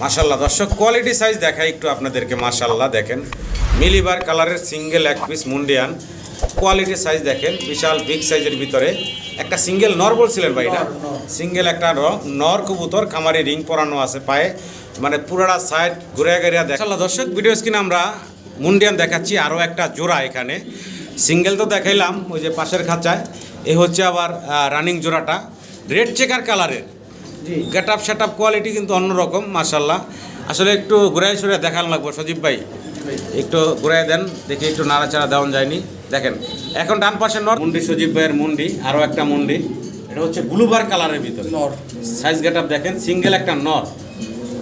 মাশাআল্লাহ দর্শক quality size দেখাই একটু আপনাদেরকে। মাশাআল্লাহ দেখেন মিলিবার কালারের সিঙ্গেল এক পিস মুন্ডিয়ান কোয়ালিটি সাইজ দেখেন, বিশাল বিগ সাইজের ভিতরে একটা সিঙ্গেল নর বলছিলেন ভাই না? সিঙ্গেল একটা নর কবুতর, খামারি রিং পরানো আছে পায়ে, মানে পুরাটা সাইড ঘুরে ঘুরিয়া দেখা। দর্শক ভিডিও স্ক্রিনে আমরা মুন্ডিয়ান দেখাচ্ছি, আরও একটা জোড়া এখানে সিঙ্গেল তো দেখাইলাম ওই যে পাশের খাঁচায়, এ হচ্ছে আবার রানিং জোড়াটা রেড চেকার কালারের। Get up setup quality কিন্তু অন্যরকম মাশাআল্লাহ। আসলে একটু ঘুরাই সরে দেখান লাগবো সজীব ভাই, একটু ঘুরাই দেন দেখি, একটু নাড়াচাড়া দেওয়া যায়নি। দেখেন এখন ডান পাশে নর মুন্ডি, সজীব ভাইয়ের মুন্ডি, আরও একটা মুন্ডি, এটা হচ্ছে ব্লুবার কালারের ভিতরে নর। সাইজ গেট আপ দেখেন, সিঙ্গেল একটা নর,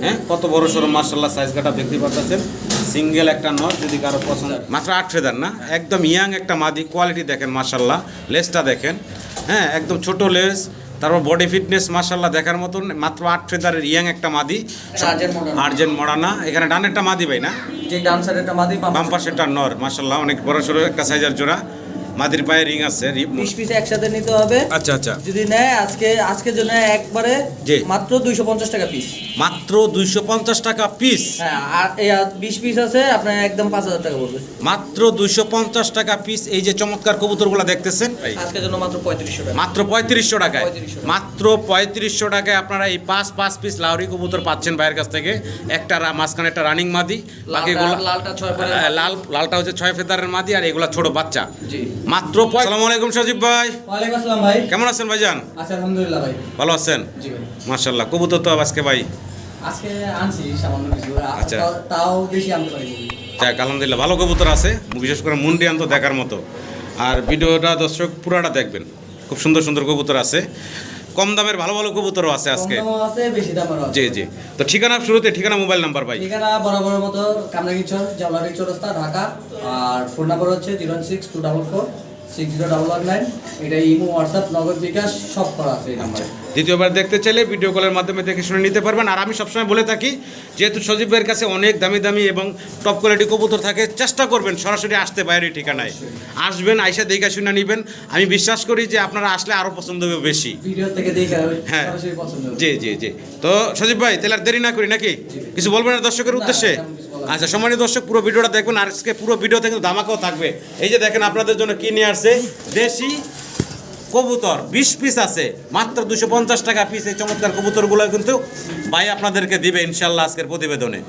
হ্যাঁ কত বড় সড়ো মাশাআল্লাহ সাইজ গেট আপ দেখতে পাচ্ছেন। সিঙ্গেল একটা নর, যদি কারো পছন্দ, মাত্র 8 ফেদার না, একদম ইয়াং একটা মাদি। কোয়ালিটি দেখেন মাশাআল্লাহ, লেসটা দেখেন, হ্যাঁ একদম ছোট লেস, তারপর বডি ফিটনেস মাশাআল্লাহ দেখার মতন। মাত্র 8 ফেদারের ইয়াং একটা মাদি, আর্জেন্ট মডানা। এখানে ডানেরটা মাদি ভাই না? যে ডান সাইডেরটা মাদি, বাম পাশেরটা নর। মাশাআল্লাহ অনেক বড় সড়ো একটা সাইজের জোড়া, মাদির পায়ে রিং আছে। 20 পিস একসাথে নিতে হবে। আচ্ছা আচ্ছা, যদি নেয় আজকের জন্য একবারে মাত্র 250 টাকা পিস। মাত্র 250 টাকা পিস। হ্যাঁ, আর 20 পিস আছে আপনার একদম 5000 টাকা পড়বে। মাত্র 250 টাকা পিস। এই যে চমৎকার কবুতরগুলো দেখতেছেন আজকের জন্য মাত্র 3500 টাকা। মাত্র 3500 টাকায়, মাত্র 3500 টাকায় আপনারা এই 5 পিস লাউরি কবুতর পাচ্ছেন ভাইয়ের কাছ থেকে। একটা মাঝখানে একটা রানিং মাদি, বাকিগুলো লালটা 6 ফেদার, লালটা হচ্ছে 6 ফেদারের মাদি, আর এগুলা ছোট বাচ্চা। জি মাত্র। আসসালামু আলাইকুম সজীব ভাই। ওয়ালাইকুম আসসালাম ভাই, কেমন আছেন ভাইজান? আচ্ছা আলহামদুলিল্লাহ ভাই, ভালো আছেন? জি ভাই। মাশাআল্লাহ কবুতর তো আজকে ভাই আজকে আনছি সামান্য কিছু, আচ্ছা। তাও বেশি আনতে পারি। যাক আলহামদুলিল্লাহ, ভালো কবুতর আছে, বিশেষ করে মুন্ডিয়ান তো দেখার মতো। আর ভিডিওটা দর্শক পুরাটা দেখবেন, খুব সুন্দর সুন্দর কবুতর আছে, কম দামের ভালো ভালো কবুতরও আছে আজকে। কম দামও আছে, বেশি দামেরও আছে। জি জি। তো ঠিকানা শুরুতে ঠিকানা, মোবাইল নাম্বার ভাই। ঠিকানা বরাবরের মতো কামরাঙ্গীরচর, জাওলারি চৌরাস্তা, ঢাকা। আর ফোন নাম্বার হচ্ছে 062446019। এটা ইমো, হোয়াটসঅ্যাপ, নগদ, বিকাশ সব করা আছে এই নাম্বারে। দ্বিতীয়বার দেখতে চাইলে ভিডিও কলের মাধ্যমে দেখে শুনে নিতে পারবেন। আর আমি সবসময় বলে থাকি, যেহেতু সজীব ভাইয়ের কাছে অনেক দামি দামি এবং টপ কোয়ালিটি কবুতর থাকে, চেষ্টা করবেন সরাসরি আসতে বাইরে ঠিকানায় আসবেন, আইসা দেখে শুনে নেবেন। আমি বিশ্বাস করি যে আপনারা আসলে আরও পছন্দ হবে বেশি, ভিডিও থেকে দেখে হ্যাঁ সরাসরি পছন্দ হবে। জি জি জি। তো সজীব ভাই তাহলে আর দেরি না করি নাকি, কিছু বলবেন না দর্শকের উদ্দেশ্যে? আচ্ছা সম্মানিত দর্শক, পুরো ভিডিওটা দেখবেন। আর আজকে পুরো ভিডিওতে কিন্তু ধামাকাও থাকবে। এই যে দেখেন আপনাদের জন্য কি নিয়ে আসছে, দেশি কবুতর 20 পিস আছে, মাত্র 250 টাকা পিস। এই চমৎকার কবুতরগুলো কিন্তু ভাই আপনাদেরকে দিবে ইনশাল্লাহ আজকের প্রতিবেদনে।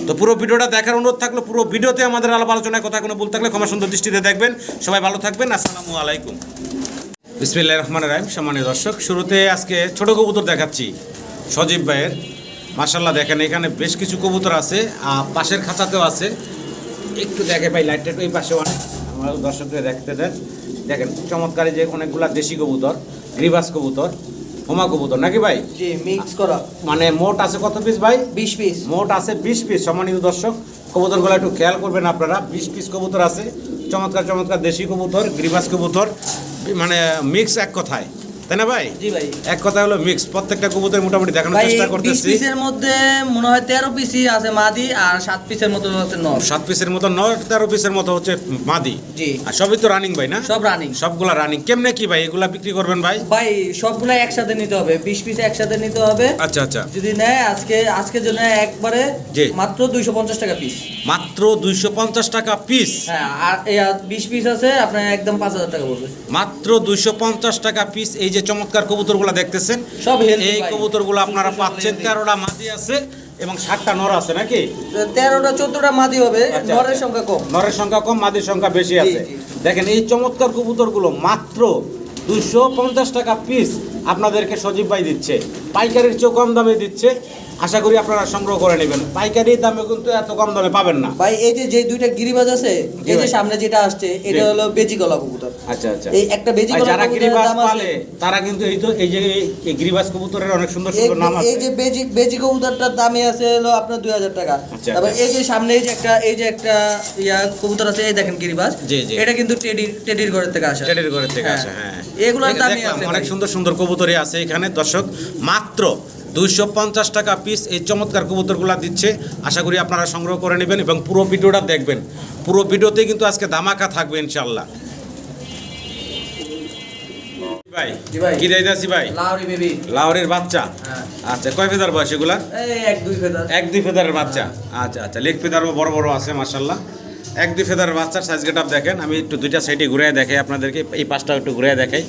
তো পুরো ভিডিওটা দেখার অনুরোধ থাকলো, পুরো ভিডিওতে আমাদের আলাপ আলোচনায় কথা কোনো ভুল থাকলে ক্ষমা সুন্দর দৃষ্টিতে দেখবেন। সবাই ভালো থাকবেন, আসসালামু আলাইকুম। বিসমিল্লাহির রহমানির রহিম। সম্মানিত দর্শক, শুরুতে আজকে ছোট কবুতর দেখাচ্ছি সজীব ভাইয়ের। মাশাআল্লাহ দেখেন এখানে বেশ কিছু কবুতর আছে, পাশের খাঁচাতেও আছে। একটু দেখে ভাই, লাইটটা একটু এই পাশে অনেক, আমার দর্শকদের দেখতে দেন। দেখেন চমৎকার যে অনেকগুলা দেশি কবুতর, গ্রিবাস কবুতর, হোমা কবুতর নাকি ভাই? জি, মিক্স করা। মানে মোট আছে কত পিস ভাই? 20 পিস। মোট আছে 20 পিস। সম্মানিত দর্শক, কবুতরগুলো একটু খেয়াল করবেন আপনারা। 20 পিস কবুতর আছে, চমৎকার চমৎকার দেশি কবুতর, গ্রিবাস কবুতর, মানে মিক্স এক কথায়, তাই না ভাই? জি ভাই, এক কথা হলো মিক্স। প্রত্যেকটা কবুতর মোটামুটি দেখানোর ভাই চেষ্টা 20 করতেছি। পিসের মধ্যে মনে হয় 13 পিসই আছে মাদি, আর 7 পিসের মতো আছে নর। 7 পিসের মতো নর, 13 পিসের মতো হচ্ছে মাদি। জি, আর সবই তো রানিং ভাই না? সব রানিং। সবগুলা রানিং। কেমনে কি ভাই এগুলা বিক্রি করবেন ভাই? ভাই সবগুলা একসাথে নিতে হবে, 20 পিস একসাথে নিতে হবে। আচ্ছা আচ্ছা। যদি নেয় আজকের জন্য একবারে জি। মাত্র 250 টাকা পিস। মাত্র 250 টাকা পিস। হ্যাঁ, আর 20 পিস আছে আপনার একদম 5000 টাকা পড়বে। মাত্র 250 টাকা পিস। এই যে চমৎকার কবুতরগুলো দেখতেছেন, সব হেলদি এই ভাই। কবুতরগুলো আপনারা পাচ্ছেন। 13টা মাদি আছে এবং 7টা নর আছে নাকি? 13টা 14টা মাদি হবে, আচ্ছা, নরের আচ্ছা। সংখ্যা কম। নরের সংখ্যা কম, মাদির সংখ্যা বেশি আছে। জি। দেখেন এই চমৎকার কবুতরগুলো মাত্র 250 টাকা পিস আপনাদেরকে সজীব ভাই দিচ্ছে। পাইকারির চেয়েও কম দামে দিচ্ছে। আশা করি আপনারা সংগ্রহ করে নেবেন। পাইকারি দামে কিন্তু এত কম দামে পাবেন না ভাই এই যে দুইটা গিরিবাজ আছে, এই যে ভাই। সামনে যেটা আসছে এটা জি। হলো বেজি গলা কবুতর। আচ্ছা আচ্ছা। এই একটা বেজি ভাই, গলা যারা কবুতরের গিরিবাজ দাম পালে আছে, তারা কিন্তু এই যে এই গিরিবাজ কবুতরের অনেক সুন্দর সুন্দর নাম আছে। এই যে বেজি কবুতরটার দামে আছে হলো আপনার 2000 টাকা। আচ্ছা, তারপর আচ্ছা। এই যে সামনে এই যে একটা কবুতর আছে, এই দেখেন গিরিবাজ। জি, জি। এটা কিন্তু টেডির ঘরের থেকে আসে। টেডের ঘরের থেকে হ্যাঁ। আসে, হ্যাঁ। এগুলোর দামই দেখলাম আছে অনেক ভাই। সুন্দর সুন্দর কবুতরই আছে এখানে দর্শক। মাত্র 250 টাকা পিস এই চমৎকার কবুতরগুলো দিচ্ছে। আশা করি আপনারা সংগ্রহ করে নেবেন এবং পুরো ভিডিওটা দেখবেন। পুরো ভিডিওতে কিন্তু আজকে ধামাকা থাকবে ইনশাআল্লাহ। ভাই জি ভাই। কি দিতেছি ভাই? লাহোরি বেবি। লাহোরের বাচ্চা। হ্যাঁ। আচ্ছা, কয় ফেদার বয়স এগুলা? এই 1-2 ফেদার। 1-2 ফেদারের বাচ্চা। আচ্ছা আচ্ছা, লেগ ফেদারও বড় বড় আছে মাশাআল্লাহ। 1-2 ফেদারের বাচ্চার সাইজ গেটআপ দেখেন। আমি একটু দুইটা সাইডে ঘুরে দেখাই আপনাদেরকে, এই পাশটাও একটু ঘুরে দেখাই।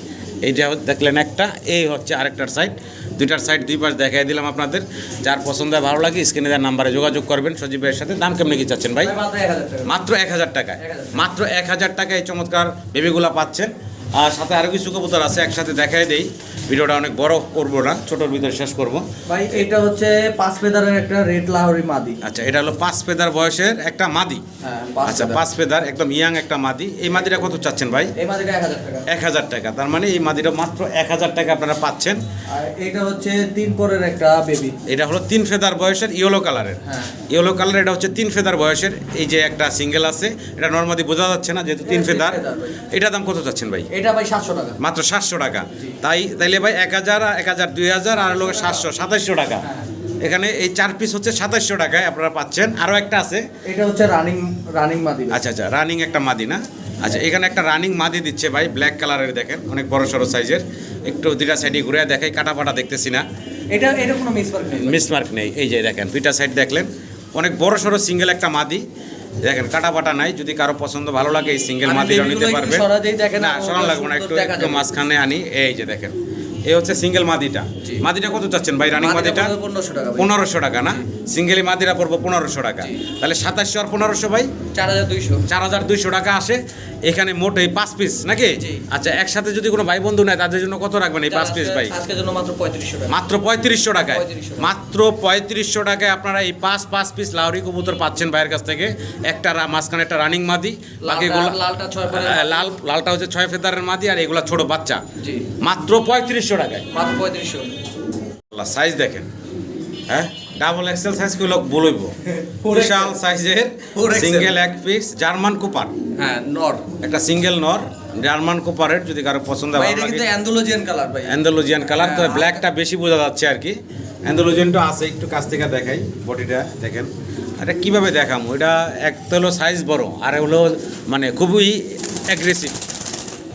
এইটা দেখলেন একটা, এই হচ্ছে আরেকটার সাইড। দুইটার সাইড দুই পাশ দেখাই দিলাম আপনাদের। যার পছন্দ হয় ভালো লাগে স্ক্রিনে দেওয়ার নাম্বারে যোগাযোগ করবেন সজীব ভাইয়ের সাথে। দাম কেমনি কি চাচ্ছেন ভাই? মাত্র 1000 টাকা। মাত্র 1000 টাকায়। 1000 মাত্র 1000 টাকায় এই চমৎকার বেবিগুলা পাচ্ছেন। আর সাথে আরও কিছু কবুতর আছে, একসাথে দেখাই দেই। ভিডিওটা অনেক বড় করবো না, ছোটোর ভিতরে শেষ করব। ভাই এটা হচ্ছে 5 ফেদারের একটা রেড লাহোরি মাদি। আচ্ছা, এটা হলো 5 ফেদার বয়সের একটা মাদি। হ্যাঁ, আচ্ছা, 5 ফেদার একদম ইয়াং একটা মাদি। এই মাদিটা কত চাচ্ছেন ভাই? এই মাদিটা 1000 টাকা। 1000 টাকা। তার মানে এই মাদিটা মাত্র 1000 টাকা আপনারা পাচ্ছেন। আর এটা হচ্ছে 3 পরের একটা বেবি। এটা হলো 3 ফেদার বয়সের ইয়েলো কালারের। হ্যাঁ। ইয়েলো কালার, এটা হচ্ছে 3 ফেদার বয়সের। এই যে একটা সিঙ্গেল আছে, এটা নর্মালি বোঝা যাচ্ছে না যেহেতু 3 ফেদার। এটা দাম কত চাচ্ছেন ভাই? এটা ভাই 700 টাকা। মাত্র 700 টাকা। তাইলে ভাই 1000, 1000, 2000 আর লোক 700, 2700 টাকা। এখানে এই 4 পিস হচ্ছে 2700 টাকায় আপনারা পাচ্ছেন। আরও একটা আছে, এটা হচ্ছে রানিং মাদি। আচ্ছা আচ্ছা, রানিং একটা মাদি না? আচ্ছা, এখানে একটা রানিং মাদি দিচ্ছে ভাই, ব্ল্যাক কালারের দেখেন, অনেক বড় সড়ো সাইজের। একটু দুইটা সাইডে ঘুরে দেখাই, কাটা পাটা দেখতেছি না, এটা কোনো মিসমার্ক নেই। মিসমার্ক নেই। এই যে দেখেন দুইটা সাইড দেখলেন, অনেক বড় সড়ো সিঙ্গেল একটা মাদি দেখেন, কাটা পাটা নাই। যদি কারো পছন্দ ভালো লাগে এই সিঙ্গেল মাদিটাও নিতে পারবেন। না, সরান লাগবে না, একটু একটু মাঝখানে আনি। এই যে দেখেন, এই হচ্ছে সিঙ্গেল মাদিটা। মাদিটা কত চাচ্ছেন ভাই? রানিং মাদিটা 1500 টাকা। 1500 টাকা না? সিঙ্গেলি মাদিরা পড়বো 1500 টাকা। তাহলে 2700 আর 1500 ভাই 4200। 4200 টাকা আসে। এখানে মোট এই 5 পিস নাকি? আচ্ছা, একসাথে যদি কোনো ভাই বন্ধু নেয় তাদের জন্য কত রাখবেন এই 5 পিস ভাই? আজকের জন্য মাত্র 3500 টাকা। মাত্র 3500 টাকায়। 3500 মাত্র 3500 টাকায় আপনারা এই 5 পিস লাহোরি কবুতর পাচ্ছেন ভাইয়ের কাছ থেকে। একটা মাঝখানে একটা রানিং মাদি, বাকিগুলো লালটা 6 পরে। লালটা হচ্ছে 6 ফেদারের মাদি, আর এগুলা ছোট বাচ্চা। জি। মাত্র 3500 টাকায়। মাত্র 3500। সাইজ দেখেন, হ্যাঁ, ডাবল এক্সেল সাইজ কি লোক বলইব। বিশাল সাইজের সিঙ্গেল এক পিস জার্মান কুপার। হ্যাঁ, নর। একটা সিঙ্গেল নর জার্মান কুপারের, যদি কারো পছন্দ ভাই ভালো এটা লাগে। কিন্তু অ্যান্ডালুজিয়ান কালার ভাই। অ্যান্ডালুজিয়ান কালার, তবে ব্ল্যাকটা বেশি বোঝা যাচ্ছে আর কি। অ্যান্ডালুজিয়ানটা আছে, একটু কাছ থেকে দেখাই বডিটা দেখেন। এটা কিভাবে দেখাম? ওইটা এক তো হলো সাইজ বড়, আর হলো মানে খুবই অ্যাগ্রেসিভ।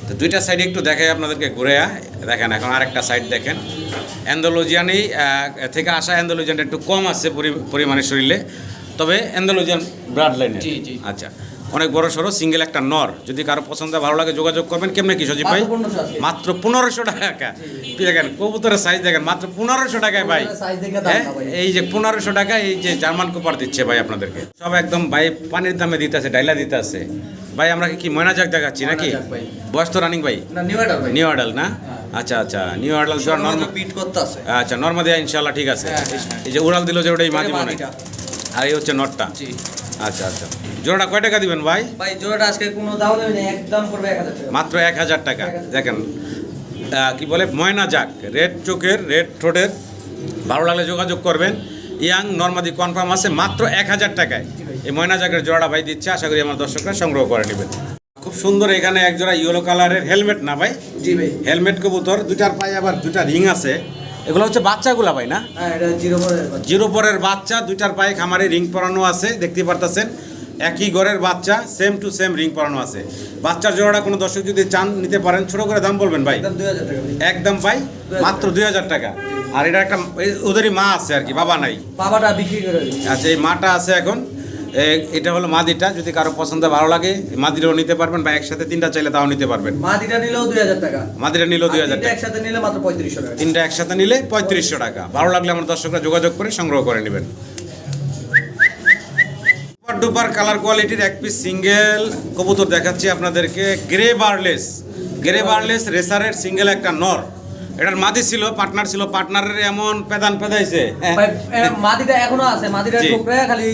তো দুইটা সাইড একটু দেখাই আপনাদেরকে ঘুরে দেখেন। এখন আরেকটা সাইড দেখেন, অ্যান্ডালুজিয়ানই থেকে আসা। অ্যান্ডালুজিয়ানটা একটু কম আছে পরিমাণে শরীরে, তবে অ্যান্ডালুজিয়ান ব্লাড লাইনের। জি, জি। আচ্ছা, অনেক বড় সড়ো সিঙ্গেল একটা নর। যদি কারো পছন্দ ভালো লাগে যোগাযোগ করবেন। কেমনে কি সজীব ভাই? মাত্র 1500 টাকা। দেখেন কবুতরের সাইজ দেখেন, মাত্র 1500 টাকায় ভাই। সাইজ দেখে দাম না ভাই। এই যে 1500 টাকা এই যে জার্মান কুপার দিচ্ছে ভাই আপনাদেরকে। সব একদম ভাই পানির দামে দিতে আছে, ডাইলা দিতে আছে ভাই। আমরা কি ময়না জাগ দেখাচ্ছি নাকি? ময়না জাগ ভাই। বয়স তো রানিং ভাই? না, নিউ অ্যাডাল ভাই। নিউ অ্যাডাল না? আচ্ছা আচ্ছা, নিউ অ্যাডাল জোয়ার নরমাল পিট করতে আছে। আচ্ছা, নরমাদি ইনশাআল্লাহ ঠিক আছে। হ্যাঁ, হ্যাঁ। এই যে উড়াল দিল যে ওটাই মাদি মনে। মাদিটা। আর এই হচ্ছে নটটা। জি। আচ্ছা আচ্ছা, জোড়াটা কয় টাকা দিবেন ভাই? ভাই জোড়াটা আজকে কোনো দাম দেবে না, একদম করবে 1000 টাকা। মাত্র 1000 টাকা। দেখেন কি বলে, ময়না জাক, রেড চোখের, রেড ঠোঁটের। ভালো লাগলে যোগাযোগ করবেন। ইয়াং নর্মাদি কনফার্ম আছে, মাত্র 1000 টাকায় এই ময়না জাকের জোড়াটা ভাই দিচ্ছে। আশা করি আমার দর্শকরা সংগ্রহ করে নেবেন। খুব সুন্দর এখানে এক জোড়া ইয়েলো কালারের হেলমেট না ভাই? জি ভাই। হেলমেট কবুতর, দুটার পায়ে আবার দুটা রিং আছে। এগুলো হচ্ছে বাচ্চাগুলা ভাই না? হ্যাঁ, এটা 0 পরের বাচ্চা। 0 পরের বাচ্চা, দুইটার পায়ে খামারে রিং পরানো আছে, দেখতে পারতেছেন। একই ঘরের বাচ্চা, সেম টু সেম রিং পরানো আছে। বাচ্চার জোড়াটা কোনো দর্শক যদি চান নিতে পারেন, ছোট করে দাম বলবেন ভাই? একদম 2000 টাকা ভাই। একদম ভাই, মাত্র 2000 টাকা। আর এটা একটা ওদেরই মা আছে আর কি, বাবা নাই। বাবাটা বিক্রি করে দিই। আচ্ছা, এই মাটা আছে এখন। এটা হলো মাদিটা। যদি কারো পছন্দ ভালো লাগে মাদিটাও নিতে পারবেন, বা একসাথে 3টা চাইলে তাও নিতে পারবেন। মাদিটা নিলেও 2000 টাকা। মাদিটা নিলেও 2000 তিনটা টাকা। একসাথে নিলে মাত্র 3500 টাকা। 3টা একসাথে নিলে 3500 টাকা। ভালো লাগলে আমার দর্শকরা যোগাযোগ করে সংগ্রহ করে নেবেন। সুপার ডুপার কালার কোয়ালিটির এক পিস সিঙ্গেল কবুতর দেখাচ্ছি আপনাদেরকে। গ্রে বার্লেস রেসারের সিঙ্গেল একটা নর। এটার মাদি ছিল, পার্টনার ছিল, পার্টনারের এমন পেদান পেদাইছে। ভাই মাদিটা এখনো আছে, মাদিটা জি। ঠোকরা খালি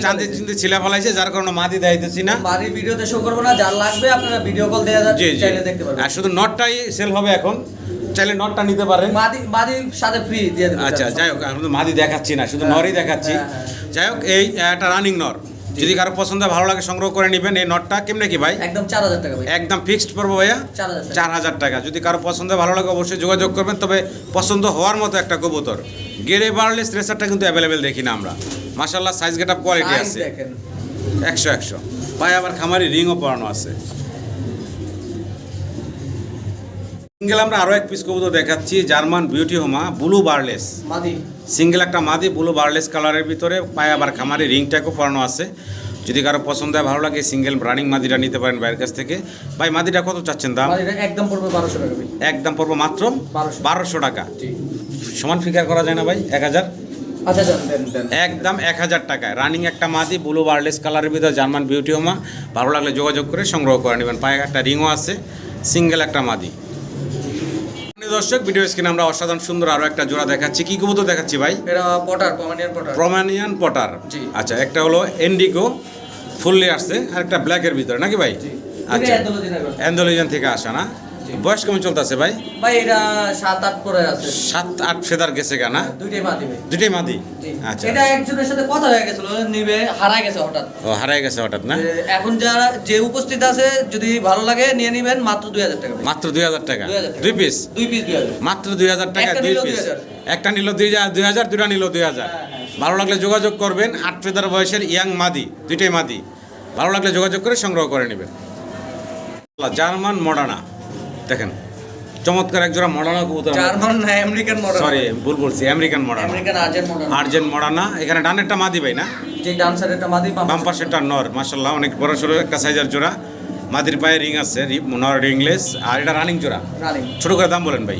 চাঁদি চিন্তি ছিলা ফেলাইছে, যার কারণে মাদি দেখাইতেছি না। মাদির ভিডিওতে শো করব না, যার লাগবে আপনারা ভিডিও কল দেয়া জি জি, চাইলে দেখতে পারবেন। আর শুধু নটটাই সেল হবে এখন, চাইলে নটটা নিতে পারেন। মাদির সাথে ফ্রি দিয়ে দেব। আচ্ছা, যাই হোক, আমি তো মাদি দেখাচ্ছি না, শুধু নরই দেখাচ্ছি। হ্যাঁ। যাই হোক, এই একটা রানিং নর। যদি কারো পছন্দ ভালো লাগে সংগ্রহ করে নেবেন। এই নটটা কেমনে কি ভাই? একদম 4000 টাকা ভাই। একদম ফিক্সড পড়বো ভাইয়া 4000 টাকা। যদি কারো পছন্দ ভালো লাগে অবশ্যই যোগাযোগ করবেন। তবে পছন্দ হওয়ার মতো একটা কবুতর। গেরে বার্লেস রেসারটা কিন্তু অ্যাভেলেবেল দেখি না আমরা। মাশাআল্লাহ, সাইজ গেটআপ কোয়ালিটি আছে দেখেন 100 পায়ে আবার খামারি রিংও পরানো আছে। সিঙ্গেল আমরা আরও এক পিস কবুতর দেখাচ্ছি, জার্মান বিউটি হোমা ব্লু বার্লেস মাদি। সিঙ্গেল একটা মাদি ব্লু বার্লেস কালারের ভিতরে, পায়ে আবার খামারে রিংটাকেও পরানো আছে। যদি কারো পছন্দ হয় ভালো লাগে সিঙ্গেল রানিং মাদিটা নিতে পারেন বাইরের কাছ থেকে। ভাই মাদিটা কত চাচ্ছেন দাম? মাদিটা একদম পড়বে 1200 টাকা ভাই। একদম পড়বো মাত্র 1200 টাকা। জি। সমান ফিগার করা যায় না ভাই? 1000। আচ্ছা দেন। একদম 1000 টাকায় রানিং একটা মাদি ব্লু বার্লেস কালারের ভিতরে জার্মান বিউটি হোমা। ভালো লাগলে যোগাযোগ করে সংগ্রহ করে নেবেন। পায়ে একটা রিংও আছে, সিঙ্গেল একটা মাদি। দর্শক ভিডিও স্ক্রিনে আমরা অসাধারণ সুন্দর আরো একটা জোড়া দেখাচ্ছি। কি কবুতর দেখাচ্ছি ভাই? এটা পটার, পমানিয়ান পটার। প্রমানিয়ান পটার। জি। আচ্ছা, একটা হলো এন্ডিগো ফুললি আসছে, আর একটা ব্ল্যাকের ভিতরে নাকি ভাই? আচ্ছা, অ্যান্ডোলিজান থেকে আসা না? বয়স কেমন চলতেছে ভাই? ভাই এটা 7-8 করে আছে। 7-8 ফেদার গেছে কেনা? দুইটাই মাদি ভাই। দুইটাই মাদি। জি। আচ্ছা, এটা একজনের সাথে কথা হয়ে গেছিল, নিবে হারায় গেছে হঠাৎ। ও হারাই গেছে হঠাৎ না? এখন যারা যে উপস্থিত আছে যদি ভালো লাগে নিয়ে নেবেন মাত্র 2000 টাকা ভাই। মাত্র 2000 টাকা 2000 টাকা। দুই পিস? দুই পিস 2000। মাত্র 2000 টাকা একটা দুই নিলো পিস। 2000। একটা নিল 2000, দুটা নিল 2000। ভালো লাগলে যোগাযোগ করবেন। 8 ফেদার বয়সের ইয়াং মাদি, দুইটাই মাদি। ভালো লাগলে যোগাযোগ করে সংগ্রহ করে নেবেন। জার্মান মডার্না দেখেন, চমৎকার এক জোড়া মডার্না কবুতর। জার্মান না আমেরিকান মডেল। সরি ভুল বলছি, American Moderna. American urgent model. Urgent Moderna. এখানে ডানেরটা মাদি ভাই না? যে ডান সাইডেরটা মাদি, বাম পাশেরটা নর। মাশাআল্লাহ অনেক বড় সড়ো একটা সাইজের জোড়া। মাদির পায়ে রিং আছে, নর রিংলেস। আর এটা রানিং জোড়া। রানিং। ছোট করে দাম বলেন ভাই।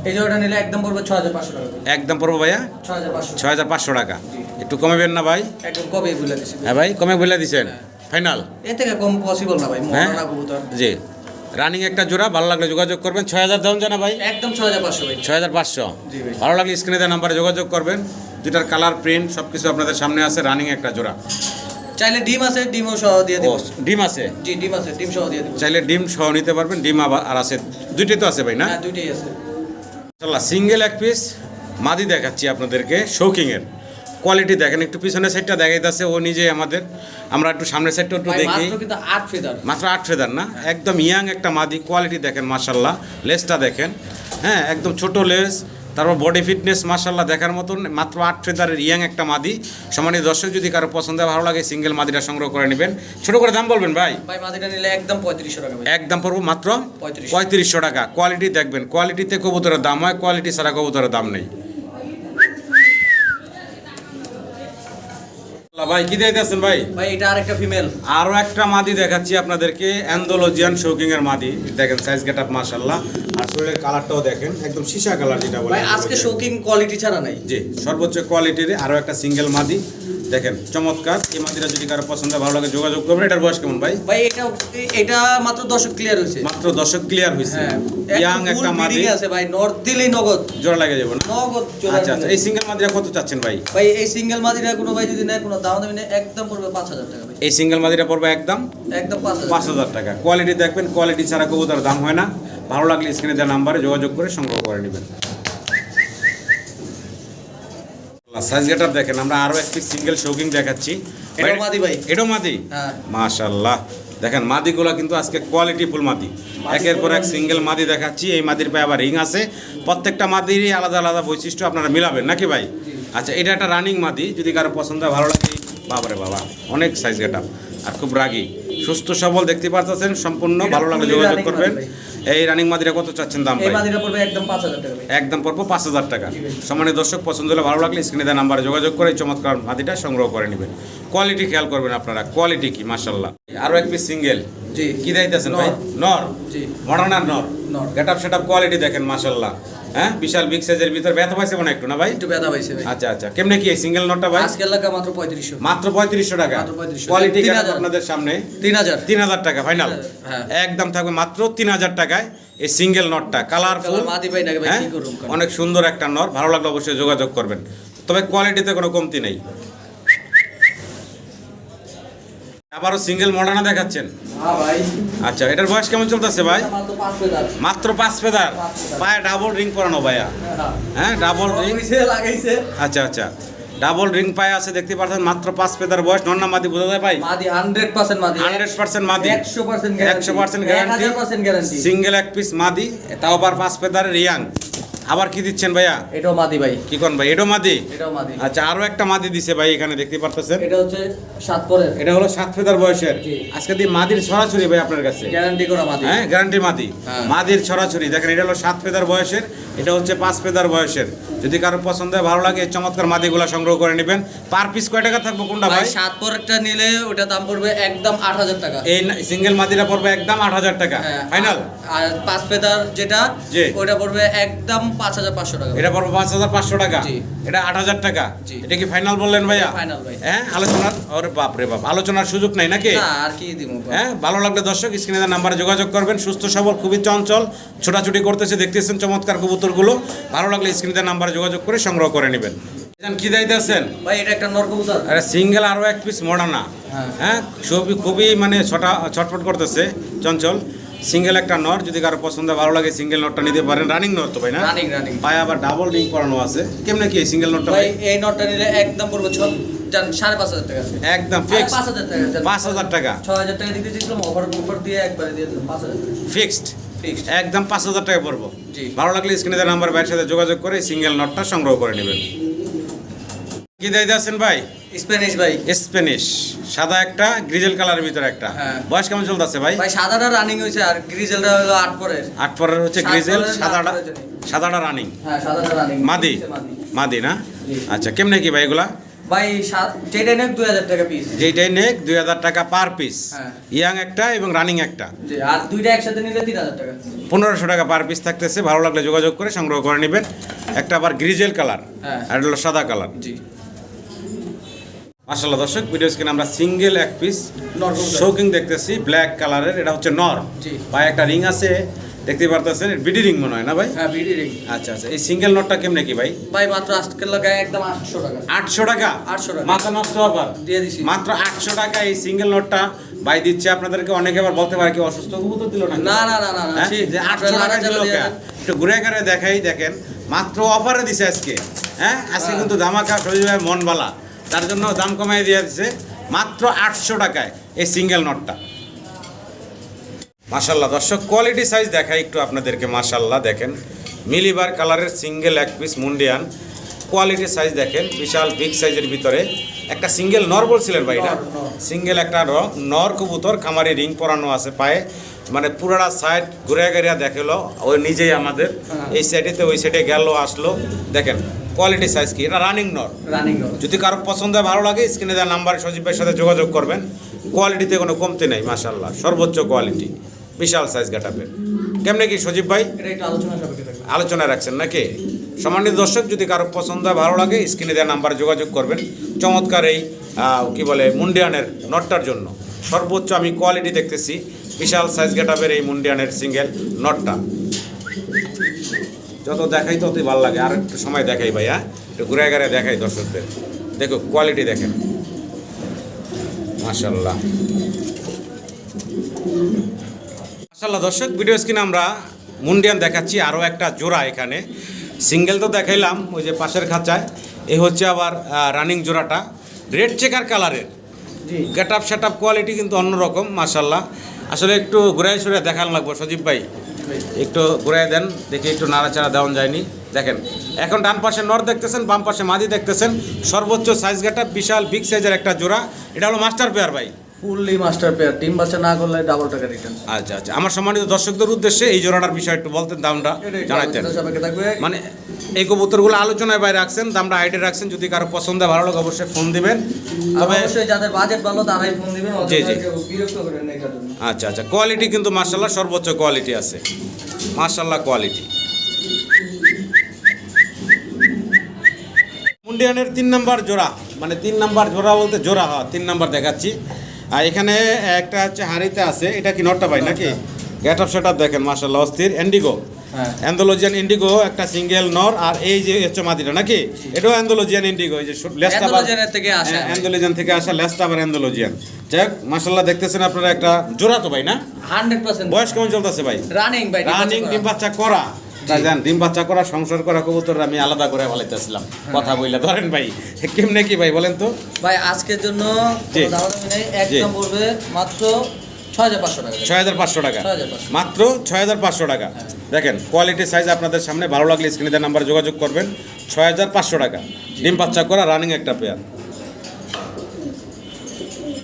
এই জোড়াটা নিলে একদম পড়বে 6500 টাকা ভাই। একদম পড়বো ভাইয়া 6500। 6500 টাকা। একটু কমাবেন না ভাই? একদম কবে বলে দিছি। হ্যাঁ ভাই, কমে বলে দিছেন ফাইনাল? এর থেকে কম পসিবল না ভাই, হ্যাঁ মডার্না কবুতর। জি, রানিং একটা জোড়া। ভালো লাগলে যোগাযোগ করবেন। 6000 দাম জানা ভাই? একদম 6500 ভাই। 6500। জি ভাই। ভালো লাগলে স্ক্রিনে দেওয়া নাম্বারে যোগাযোগ করবেন। দুটার কালার প্রিন্ট সব কিছু আপনাদের সামনে আছে। রানিং একটা জোড়া। চাইলে ডিম আছে, ডিমও সহ দিয়ে ও দিব। ডিম আছে? জি ডিম আছে, ডিম সহ দিয়ে দিব। চাইলে ডিম সহ নিতে পারবেন। ডিম আবার আর আছে, দুইটাই তো আছে ভাই না? হ্যাঁ দুইটাই আছে। চলো সিঙ্গেল এক পিস মাদি দেখাচ্ছি আপনাদেরকে। শৌকিংয়ের কোয়ালিটি দেখেন, একটু পিছনের সাইডটা দেখাইতেছে ও নিজে আমাদের। আমরা একটু সামনের সাইডটা একটু ভাই দেখি। মাত্র কিন্তু 8 ফেদার। মাত্র 8 ফেদার না? একদম ইয়াং একটা মাদি। কোয়ালিটি দেখেন মাশাল্লাহ। লেসটা দেখেন, হ্যাঁ একদম ছোট লেস। তারপর বডি ফিটনেস মাশাল্লাহ দেখার মতন। মাত্র 8 ফেদারের ইয়াং একটা মাদি। সম্মানিত দর্শক যদি কারো পছন্দ হয় ভালো লাগে সিঙ্গেল মাদিটা সংগ্রহ করে নেবেন। ছোট করে দাম বলবেন ভাই? ভাই মাদিটা নিলে একদম 3500 টাকা ভাই। একদম পড়বো মাত্র 3500 3500 টাকা। কোয়ালিটি দেখবেন, কোয়ালিটিতে কবুতরের দাম হয়, কোয়ালিটি ছাড়া কবুতরের দাম নেই। ভাই কি দিতেছেন ভাই? ভাই এটা আরেকটা ফিমেল। আরো একটা মাদি দেখাচ্ছি আপনাদেরকে, অ্যান্ডোলজিয়ান শৌকিং এর মাদি। দেখেন সাইজ গেটআপ মাশাআল্লাহ। আর শরীরের কালারটাও দেখেন, একদম সীসা কালার যেটা বলে। ভাই আজকে শৌকিং কোয়ালিটি ছাড়া নাই। জি, সর্বোচ্চ কোয়ালিটির আরো একটা সিঙ্গেল মাদি দেখেন, চমৎকার। এই মাদিটা যদি কারো পছন্দ হয় ভালো লাগে যোগাযোগ করবেন। এটার বয়স কেমন ভাই? ভাই এটা মাত্র 10 ক্লিয়ার হইছে। মাত্র 10 ক্লিয়ার হইছে। হ্যাঁ ইয়াং একটা মাদি আছে ভাই, নর্থ দিলেই নগদ জোড়া লাগে যাবে না? নগদ জোড়া। আচ্ছা আচ্ছা, এই সিঙ্গেল মাদিটা কত চাচ্ছেন ভাই? ভাই এই সিঙ্গেল মাদিরা কোনো ভাই যদি নেয় কোনো দাম দেবেন একদম পড়বে 5000 টাকা ভাই। এই সিঙ্গেল মাদিটা পড়বে একদম 5000 5000 টাকা। কোয়ালিটি দেখবেন, কোয়ালিটি ছাড়া কবুতর দাম হয় না। ভালো লাগলে স্ক্রিনে দেওয়া নাম্বারে যোগাযোগ করে সংগ্রহ করে নেবেন। সাইজ গেটআপ দেখেন। আমরা আরো একটি সিঙ্গেল শৌকিং দেখাচ্ছি। এটাও মাদি ভাই। এটাও মাদি? হ্যাঁ মাশাআল্লাহ দেখেন মাদিগুলো কিন্তু আজকে কোয়ালিটি ফুল মাদি। একের পর এক সিঙ্গেল মাদি দেখাচ্ছি। এই মাদির পায়ে আবার রিং আছে। প্রত্যেকটা মাদিরই আলাদা আলাদা বৈশিষ্ট্য আপনারা মিলাবেন নাকি ভাই? আচ্ছা, এটা একটা রানিং মাদি। যদি কারো পছন্দ হয় ভালো লাগে। বাবারে বাবা, অনেক সাইজ গেটআপ আর খুব রাগী, সুস্থ সবল দেখতে পাচ্ছেন সম্পূর্ণ। ভালো লাগলে যোগাযোগ করবেন। এই রানিং মাদিরা কত চাচ্ছেন দাম এই ভাই? মাদিরা পড়বে একদম 5000 টাকা ভাই। একদম পড়বো 5000 টাকা। সম্মানিত দর্শক পছন্দ হলে ভালো লাগলে স্ক্রিনে দেওয়া নাম্বারে যোগাযোগ করে এই চমৎকার মাদিটা সংগ্রহ করে নেবেন। কোয়ালিটি খেয়াল করবেন আপনারা, কোয়ালিটি কি মাশাআল্লাহ। আরো এক পিস সিঙ্গেল। জি কি দিতেছেন ভাই? নর। জি মডার্নার নর। নর। গেটআপ সেটআপ কোয়ালিটি দেখেন মাশাআল্লাহ। হ্যাঁ বিশাল বিগ সাইজের ভিতর। ব্যথা পাইছে মনে একটু না ভাই? একটু ব্যথা পাইছে ভাই। আচ্ছা আচ্ছা, কেমনে কি এই সিঙ্গেল নটটা ভাই? আজকের লাগা মাত্র 3500। মাত্র 3500 টাকা। মাত্র 3500 কোয়ালিটি 3000 আপনাদের সামনে 3000 3000 টাকা ফাইনাল। হ্যাঁ একদম থাকবে মাত্র 3000 টাকায় এই সিঙ্গেল নটটা। কালারফুল মাদি ভাই নাকি ভাই কি করুম? অনেক সুন্দর একটা নর। ভালো লাগলে অবশ্যই যোগাযোগ করবেন। তবে কোয়ালিটিতে কোনো কমতি নেই। আবারও সিঙ্গেল মডার্না দেখাচ্ছেন? হ্যাঁ ভাই। আচ্ছা, এটার বয়স কেমন চলতেছে ভাই? মাত্র 5 ফেদার। মাত্র 5 ফেদার। পায়ে ডাবল রিং পরানো ভাইয়া? হ্যাঁ ডাবল রিং লাগাইছে। আচ্ছা আচ্ছা, ডাবল রিং পায়ে আছে দেখতে পাচ্ছেন। মাত্র 5 ফেদার বয়স। নন্না মাদি বোঝা যায় ভাই? মাদি 100% মাদি। 100% মাদি। 100% গ্যারান্টি। 100% গ্যারান্টি। 1000% গ্যারান্টি। সিঙ্গেল এক পিস মাদি, তাও আবার 5 ফেদারের ইয়াং। আবার কি দিচ্ছেন ভাইয়া? এটাও মাদি ভাই। কি কোন ভাই, এটাও মাদি? এটাও মাদি। আচ্ছা, আরো একটা মাদি দিছে ভাই, এখানে দেখতে পারতেছেন। এটা হচ্ছে 7 পরের। এটা হলো 7 ফেদার বয়সের। জি। আজকে দিয়ে মাদির ছড়াছড়ি ভাই আপনার কাছে। গ্যারান্টি করা মাদি। হ্যাঁ, গ্যারান্টি মাদি। হ্যাঁ। মাদির ছড়াছড়ি দেখেন, এটা হলো 7 ফেদার বয়সের, এটা হচ্ছে 5 ফেদার বয়সের। যদি কারো পছন্দ হয়, ভালো লাগে, এই চমৎকার মাদিগুলা সংগ্রহ করে নেবেন। পার পিস কয় টাকা থাকবে কোনটা ভাই ভাই? 7 পরেরটা নিলে ওটা দাম পড়বে একদম 8000 টাকা। এই সিঙ্গেল মাদিরা পড়বে একদম 8000 টাকা হ্যাঁ, ফাইনাল। আর 5 ফেদার যেটা জি। ওটা পড়বে একদম 5500 টাকা। এটা পড়বে 5500 টাকা। জি। এটা 8000 টাকা। জি। এটা কি ফাইনাল বললেন ভাইয়া? ফাইনাল ভাই। হ্যাঁ, আলোচনার, ওরে বাপ রে বাপ, আলোচনার সুযোগ নাই নাকি? না, আর কি দিমু? হ্যাঁ, ভালো লাগলে দর্শক স্ক্রিনে দেওয়া নাম্বারে যোগাযোগ করবেন। সুস্থ সবল, খুবই চঞ্চল, ছোটাছুটি করতেছে, দেখতেছেন চমৎকার কবুতরগুলো। ভালো লাগলে স্ক্রিনে দেওয়া নাম্বারে যোগাযোগ করে সংগ্রহ করে নেবেন। কি দাইতেছেন ভাই এটা একটা নর কবুতর। আরে সিঙ্গেল আরো এক পিস মডানা। হ্যাঁ। হ্যাঁ, খুবই মানে ছটফট করতেছে, চঞ্চল। সিঙ্গেল একটা নর, যদি কারো পছন্দ ভালো লাগে সিঙ্গেল নটটা নিতে পারেন। রানিং নর তো ভাই না? রানিং। পায়ে আবার ডাবল রিং করানো আছে। কেমনে কি সিঙ্গেল নটটা ভাই ভাই? এই নটটা নিলে একদম পড়বে 5500 টাকা। একদম ফিক্স 5000 টাকা। 5000 টাকা 6000 টাকা দিতে চাইছিলাম, অফার দিয়ে একবারে দিয়ে দিলাম 5000 টাকা। Fixed, fixed. একদম 5000 টাকা পড়বো। জি। ভালো লাগলে স্ক্রিনে দেওয়া নাম্বার ভাইয়ের সাথে যোগাযোগ করে সিঙ্গেল নটটা সংগ্রহ করে নেবেন। কি দিয়েছেন ভাই? স্প্যানিশ ভাই। স্প্যানিশ, সাদা একটা, গ্রিজেল কালারের ভিতরে একটা। হ্যাঁ। বয়স কেমন চলতেছে ভাই? ভাই সাদাটা রানিং হইছে আর গ্রিজেলটা হলো 8 পরের। 8 পরের হচ্ছে 7 গ্রিজেল, পরের, সাদাটা 8 পরের। সাদাটা রানিং। হ্যাঁ, সাদাটা রানিং। মাদি মাদি না? জি। আচ্ছা, কেমনে কি ভাই এগুলা? ভাই যেটা নেক 2000 টাকা পিস। যেইটাই নেক 2000 টাকা পার পিস। হ্যাঁ। ইয়াং একটা এবং রানিং একটা। জি, আর দুইটা একসাথে নিলে 3000 টাকা। 1500 টাকা পার পিস থাকতেছে। ভালো লাগলে যোগাযোগ করে সংগ্রহ করে নেবেন। একটা আবার গ্রিজেল কালার, হ্যাঁ। আর হলো সাদা কালার। জি। মাশাআল্লাহ দর্শক, ভিডিও স্ক্রিনে আমরা সিঙ্গেল এক পিস নর কবুতর। শৌকিং দেখতেছি, ব্ল্যাক কালারের। এটা হচ্ছে নর। জি। পায়ে একটা রিং আছে, দেখতে পারতেছেন। বিডি রিং মনে হয় না ভাই? হ্যাঁ, বিডি রিং। আচ্ছা আচ্ছা, এই সিঙ্গেল নটটা কেমনে কি ভাই? ভাই মাত্র আজকের লাগায় একদম 800 টাকা। 800 টাকা? 800 টাকা। মাথা নষ্ট আবার দিয়ে দিছি। মাত্র 800 টাকা এই সিঙ্গেল নটটা ভাই দিচ্ছে আপনাদেরকে। অনেকে আবার বলতে পারে কি অসুস্থ কবুতর দিল না? না না না না না, হ্যাঁ? ঠিক। যে 800 টাকা দিল কে? একটু ঘুরে ঘুরে দেখাই, দেখেন মাত্র অফারে দিছে আজকে। হ্যাঁ, আজকে হ্যাঁ। কিন্তু ধামাকা, শরীর ভাই মন বালা, তার জন্য দাম কমাই দিয়ে দিচ্ছে মাত্র 800 টাকায় এই সিঙ্গেল নটটা। মাশাল্লাহ দর্শক, কোয়ালিটি সাইজ দেখাই একটু আপনাদেরকে। মাশাল্লাহ দেখেন, মিলিবার কালারের সিঙ্গেল এক পিস মুন্ডিয়ান। কোয়ালিটি সাইজ দেখেন, বিশাল বিগ সাইজের ভিতরে একটা সিঙ্গেল নর বলছিলেন ভাই না? নর। সিঙ্গেল একটা নর কবুতর, খামারি রিং পরানো আছে পায়ে। মানে পুরাটা সাইড ঘুরে ঘুরে দেখলো, ওই নিজেই আমাদের এই সাইডেতে ওই সাইডে গেল আসলো। দেখেন কোয়ালিটি সাইজ কি, এটা রানিং নর। রানিং। যদি কারো পছন্দ হয়, ভালো লাগে, স্ক্রিনে দেওয়া নাম্বারে সজীব ভাইয়ের সাথে যোগাযোগ করবেন। কোয়ালিটিতে কোনো কমতি নেই, মাশাল্লাহ সর্বোচ্চ কোয়ালিটি, বিশাল সাইজ গাটাপের। কেমনে কি সজীব ভাই? এটা একটু আলোচনা সাপেক্ষে থাকবে। আলোচনায় রাখছেন নাকি? সম্মানিত দর্শক, যদি কারো পছন্দ হয়, ভালো লাগে, স্ক্রিনে দেওয়া নাম্বারে যোগাযোগ করবেন। চমৎকার এই কি বলে মুন্ডিয়ানের নটটার জন্য সর্বোচ্চ আমি কোয়ালিটি দেখতেছি। বিশাল সাইজ গেটাপের এই মুন্ডিয়ানের সিঙ্গেল নটটা যত দেখাই ততই ভালো লাগে। আর একটু সময় দেখাই ভাই, হ্যাঁ, একটু ঘুরে ঘুরে দেখাই দর্শকদের। দেখো কোয়ালিটি দেখেন, মাশাল্লাহ মাশাল্লাহ। দর্শক, ভিডিও স্ক্রিনে আমরা মুন্ডিয়ান দেখাচ্ছি, আরও একটা জোড়া। এখানে সিঙ্গেল তো দেখাইলাম ওই যে পাশের খাঁচায়, এ হচ্ছে আবার রানিং জোড়াটা, রেড চেকার কালারের। জি। Getup setup quality কিন্তু অন্যরকম, মাশাল্লাহ। আসলে একটু ঘুরাই সরে দেখানো লাগবো সজীব ভাই, একটু ঘুরাই দেন দেখি, একটু নাড়াচাড়া দেওয়া যায়নি। দেখেন এখন ডান পাশে নর দেখতেছেন, বাম পাশে মাদি দেখতেছেন। সর্বোচ্চ সাইজ গেট আপ, বিশাল বিগ সাইজের একটা জোড়া। এটা হলো মাস্টার পেয়ার ভাই, ফুললি মাস্টার পেয়ার। টিম বাচ্চা না করলে ডাবল টাকা রিটার্ন। আচ্ছা আচ্ছা। আমার সম্মানিত দর্শকদের উদ্দেশ্যে এই জোড়াটার বিষয় একটু বলতেন, দামটা জানাইতেন। সাপেক্ষে থাকবে। মানে এই কবুতরগুলো আলোচনায় বাইরে রাখছেন, দামটা আইডিয়া রাখছেন। যদি কারো পছন্দ হয়, ভালো লাগে, অবশ্যই ফোন দিবেন। তবে অবশ্যই যাদের বাজেট ভালো তারাই ফোন দিবেন। জি, জি। বিরক্ত করেন না এটার জন্য। আচ্ছা আচ্ছা, কোয়ালিটি কিন্তু মাশাল্লাহ সর্বোচ্চ কোয়ালিটি আছে, মাশাল্লাহ কোয়ালিটি। মুন্ডিয়ানের 3 নাম্বার জোড়া, মানে 3 নাম্বার জোড়া বলতে জোড়া, হ্যাঁ 3 নাম্বার দেখাচ্ছি। আর এখানে একটা হচ্ছে হাড়িতে আছে, এটা কি নটটা ভাই নাকি? গেট আপ সেট আপ দেখেন, মাশাল্লাহ অস্থির। এন্ডিগো, হ্যাঁ। অ্যান্ডোলজিয়ান ইন্ডিগো একটা সিঙ্গেল নর। আর এই যে হচ্ছে মাদিটা নাকি, এটাও অ্যান্ডোলজিয়ান ইন্ডিগো। এই যে লেসটা অ্যান্ডোলজিয়ানের থেকে আসে। অ্যান্ডোলজিয়ান থেকে আসা, লেসটা আবার অ্যান্ডোলজিয়ান। যাক মাশাল্লাহ, দেখতেছেন আপনারা একটা জোড়া তো ভাই না? 100%। বয়স কেমন চলতেছে ভাই? রানিং ভাই। রানিং ডিম বাচ্চা করা। তাই জান, ডিম বাচ্চা করা সংসার করা কবুতর আমি আলাদা করে বলাইতেছিলাম কথা বইলা। ধরেন ভাই কেমনে কি ভাই বলেন তো? ভাই আজকের জন্য জি। কোনো দামাদামি নেই, একদম পড়বে মাত্র 6,500 টাকা। 6,500 টাকা 6,500 মাত্র 6,500 টাকা। দেখেন কোয়ালিটি সাইজ আপনাদের সামনে, ভালো লাগলে স্ক্রিনে দেওয়া নাম্বারে যোগাযোগ করবেন। 6,500 টাকা ডিম বাচ্চা করা রানিং একটা পেয়ার।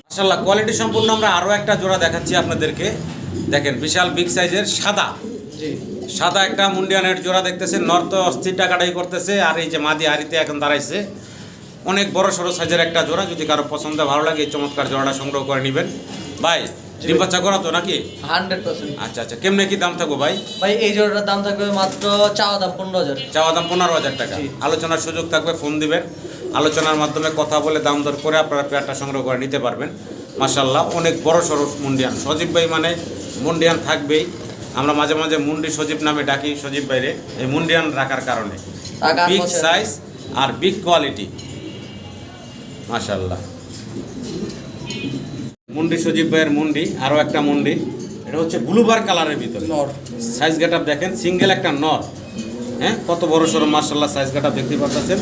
মাশাআল্লাহ কোয়ালিটি সম্পূর্ণ আমরা আরও একটা জোড়া দেখাচ্ছি আপনাদেরকে। দেখেন বিশাল বিগ সাইজের সাদা জি সাদা একটা মুন্ডিয়ানের জোড়া দেখতেছেন। নর তো অস্থির টাকাটাই করতেছে, আর এই যে মাদি হারিতে এখন দাঁড়াইছে। অনেক বড় সড়ো সাইজের একটা জোড়া, যদি কারো পছন্দ ভালো লাগে এই চমৎকার জোড়াটা সংগ্রহ করে নেবেন ভাই। ডিম বাচ্চা করা তো নাকি? 100%। আচ্ছা আচ্ছা, কেমনে কি দাম থাকবো ভাই? ভাই এই জোড়াটার দাম থাকবে মাত্র চাওয়া দাম 15,000। চাওয়া দাম 15,000 টাকা। জি। আলোচনার সুযোগ থাকবে, ফোন দিবেন, আলোচনার মাধ্যমে কথা বলে দাম দর করে আপনারা পেয়ারটা সংগ্রহ করে নিতে পারবেন। মাশাআল্লাহ অনেক বড় সড়ো মুন্ডিয়ান। সজীব ভাই মানে মুন্ডিয়ান থাকবেই। আমরা মাঝে মাঝে মুন্ডি সজীব নামে ডাকি সজীব ভাইরে, এই মুন্ডিয়ান রাখার কারণে। টাকা বিগ বছর। সাইজ আর বিগ কোয়ালিটি মাশাআল্লাহ। মুন্ডি সজীব ভাইয়ের মুন্ডি, আরও একটা মুন্ডি, এটা হচ্ছে ব্লুবার কালারের ভিতরে। নর। সাইজ গেটআপ দেখেন, সিঙ্গেল একটা নর। হ্যাঁ কত বড় সড়ো মাশাআল্লাহ সাইজ গেটআপ দেখতে পাচ্ছেন।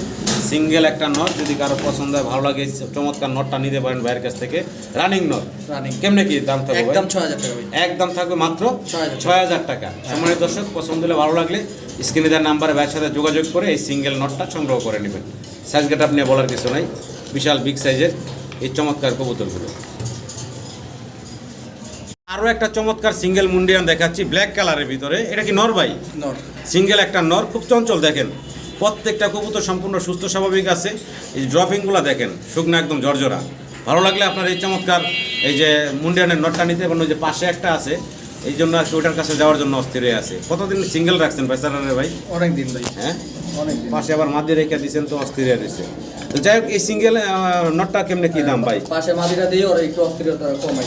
সিঙ্গেল একটা নর, যদি কারো পছন্দ হয় ভালো লাগে চমৎকার নরটা নিতে পারেন ভাইয়ের কাছ থেকে। রানিং নর। রানিং। কেমনে কি দাম থাকবে ভাই? একদম 6,000 টাকা ভাই। একদম থাকবে মাত্র 6,000 6,000 টাকা। সম্মানিত দর্শক, পছন্দ হলে ভালো লাগলে স্ক্রিনে দেওয়ার নাম্বারে ভাইয়ের সাথে যোগাযোগ করে এই সিঙ্গেল নটটা সংগ্রহ করে নেবেন। সাইজ গেটআপ নিয়ে বলার কিছু নাই, বিশাল বিগ সাইজের এই চমৎকার কবুতরগুলো। আরও একটা চমৎকার সিঙ্গেল মুন্ডিয়ান দেখাচ্ছি ব্ল্যাক কালারের ভিতরে। এটা কি নর ভাই? নর। সিঙ্গেল একটা নর, খুব চঞ্চল। দেখেন প্রত্যেকটা কবুতর সম্পূর্ণ সুস্থ স্বাভাবিক আছে। এই ড্রপিংগুলো দেখেন শুকনো একদম জর্জরা। ভালো লাগলে আপনার এই চমৎকার এই যে মুন্ডিয়ানের নটটা নিতে পারেন। ওই যে পাশে একটা আছে, এই জন্য আর কি ওটার কাছে যাওয়ার জন্য অস্থির হয়ে আছে। কতদিন সিঙ্গেল রাখছেন ভাই স্যারের ভাই? অনেক দিন ভাই। হ্যাঁ অনেক দিন। পাশে আবার মাদি রেখে দিয়েছেন তো অস্থির হয়ে দিচ্ছে। তো যাই হোক, এই সিঙ্গেল নটটা কেমনে কি দাম ভাই? পাশে মাদিরা দিয়ে ওরা একটু অস্থিরতা কমাই।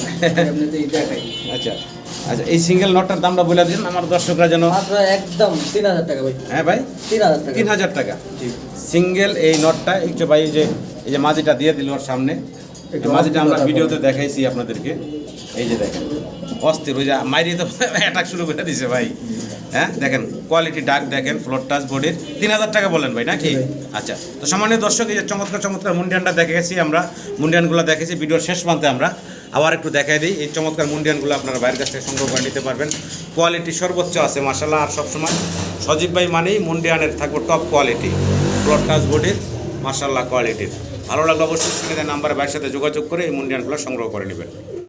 এমনিতেই দেখাই। আচ্ছা আচ্ছা, এই সিঙ্গেল নটটার দামটা বলে দিন আমার দর্শকরা যেন। মাত্র একদম 3,000 টাকা ভাই। হ্যাঁ ভাই 3,000 টাকা। 3,000 টাকা জি। সিঙ্গেল এই নটটা। একটু ভাই এই যে মাদিটা দিয়ে দিল ওর সামনে। একটু মাদিটা আমরা অস্থিরতা ভিডিওতে দেখাইছি আপনাদেরকে। এই যে দেখেন অস্থির, ওই যে মাইরি তো অ্যাটাক শুরু করে দিছে ভাই। হ্যাঁ দেখেন কোয়ালিটি ডাক দেখেন, ফ্লোর টাচ বডির। 3,000 টাকা বলেন ভাই নাকি? আচ্ছা, তো সামান্য দর্শক এই যে চমৎকার চমৎকার মুন্ডিয়ানটা দেখে গেছি আমরা, মুন্ডিয়ানগুলো দেখেছি ভিডিওর শেষ প্রান্তে। আমরা আবার একটু দেখাই দিই এই চমৎকার মুন্ডিয়ানগুলো আপনারা বাইরের কাছ থেকে সংগ্রহ করে নিতে পারবেন। কোয়ালিটি সর্বোচ্চ আছে মাশাআল্লাহ। আর সবসময় সজীব ভাই মানেই মুন্ডিয়ানের থাকবে টপ কোয়ালিটি, ফ্লোর টাচ বডির মাশাআল্লাহ কোয়ালিটির। ভালো লাগলে অবশ্যই স্ক্রিনে নাম্বারে ভাইয়ের সাথে যোগাযোগ করে এই মুন্ডিয়ানগুলো সংগ্রহ করে নেবেন।